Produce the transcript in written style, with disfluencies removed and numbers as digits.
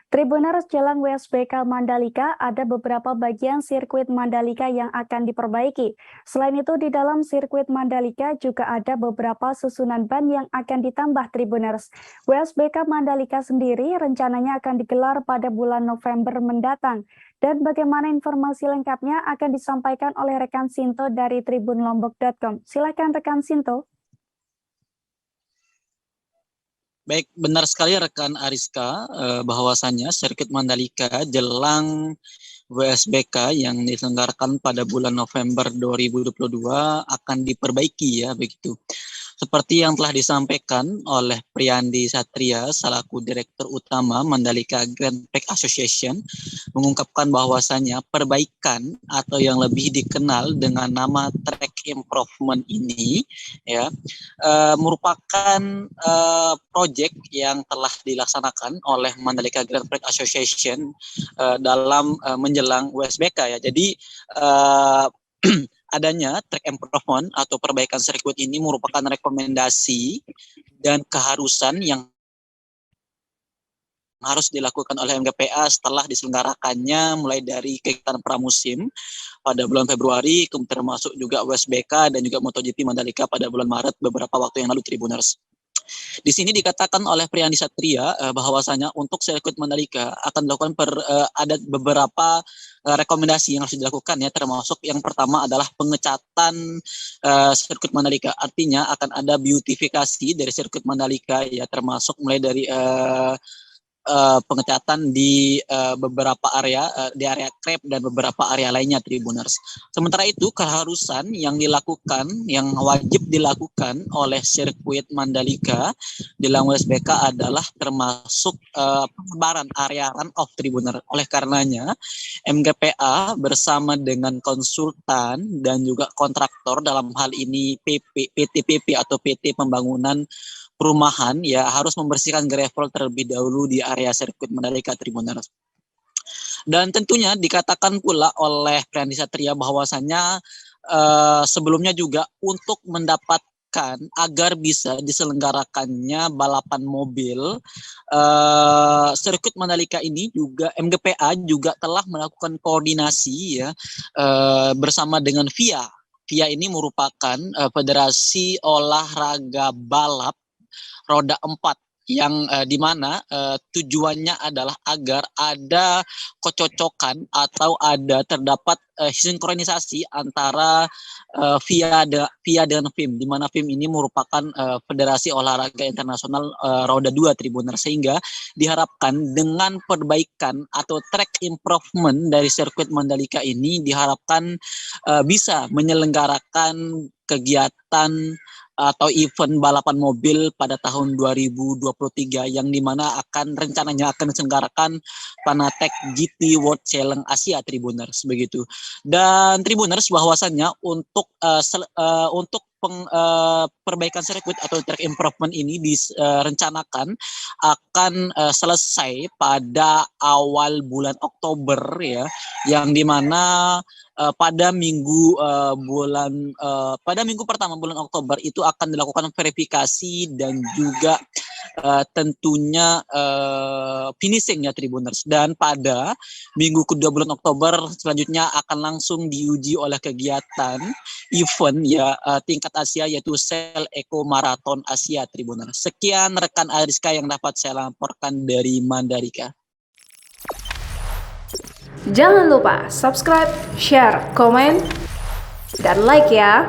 Tribuners Jalan WSBK Mandalika ada beberapa bagian sirkuit Mandalika yang akan diperbaiki. Selain itu, di dalam sirkuit Mandalika juga ada beberapa susunan ban yang akan ditambah Tribuners. WSBK Mandalika sendiri rencananya akan digelar pada bulan November mendatang. Dan bagaimana informasi lengkapnya akan disampaikan oleh rekan Sinto dari tribunlombok.com. Silakan rekan Sinto. Baik, benar sekali rekan Ariska, bahwasannya sirkuit Mandalika jelang WSBK yang diselenggarakan pada bulan November 2022 akan diperbaiki ya begitu. Seperti yang telah disampaikan oleh Priyandi Satria selaku Direktur Utama Mandalika Grand Prix Association mengungkapkan bahwasannya perbaikan atau yang lebih dikenal dengan nama track improvement ini ya merupakan proyek yang telah dilaksanakan oleh Mandalika Grand Prix Association dalam menjelang WSBK ya. Jadi adanya track improvement atau perbaikan sirkuit ini merupakan rekomendasi dan keharusan yang harus dilakukan oleh MGPA setelah diselenggarakannya mulai dari kegiatan pramusim pada bulan Februari, termasuk juga WSBK dan juga MotoGP Mandalika pada bulan Maret beberapa waktu yang lalu Tribuners. Di sini dikatakan oleh Priyandi Satria bahwasanya untuk sirkuit Mandalika akan dilakukan ada beberapa rekomendasi yang harus dilakukan ya, termasuk yang pertama adalah pengecatan sirkuit Mandalika. Artinya akan ada beautifikasi dari sirkuit Mandalika ya, termasuk mulai dari pengecatan di beberapa area, di area krep dan beberapa area lainnya Tribuners. Sementara itu keharusan yang dilakukan, yang wajib dilakukan oleh sirkuit Mandalika di dalam WSBK adalah termasuk pelebaran area run-off Tribuner. Oleh karenanya MGPA bersama dengan konsultan dan juga kontraktor dalam hal ini PT atau PT Pembangunan Perumahan ya harus membersihkan gravel terlebih dahulu di area sirkuit Mandalika Tribuners. Dan tentunya dikatakan pula oleh Priyandi Satria bahwasannya sebelumnya juga untuk mendapatkan agar bisa diselenggarakannya balapan mobil sirkuit Mandalika ini juga MGPA juga telah melakukan koordinasi ya bersama dengan FIA. FIA ini merupakan federasi olahraga balap roda 4 yang dimana tujuannya adalah agar ada kecocokan atau ada terdapat sinkronisasi antara FIA dan FIM, di mana FIM ini merupakan federasi olahraga internasional roda 2 Tribuner, sehingga diharapkan dengan perbaikan atau track improvement dari sirkuit Mandalika ini diharapkan bisa menyelenggarakan kegiatan atau event balapan mobil pada tahun 2023 yang dimana rencananya akan diselenggarakan Fanatec GT World Challenge Asia Tribuners begitu. Dan Tribuners bahwasannya untuk perbaikan sirkuit atau track improvement ini direncanakan akan selesai pada awal bulan Oktober ya, yang dimana pada minggu pertama bulan Oktober itu akan dilakukan verifikasi dan juga tentunya finishing ya Tribuners, dan pada minggu kedua bulan Oktober selanjutnya akan langsung diuji oleh kegiatan event ya tingkat Asia yaitu Sel Eco Marathon Asia Tribuners. Sekian rekan Ariska yang dapat saya laporkan dari Mandalika. Jangan lupa subscribe, share, komen, dan like ya.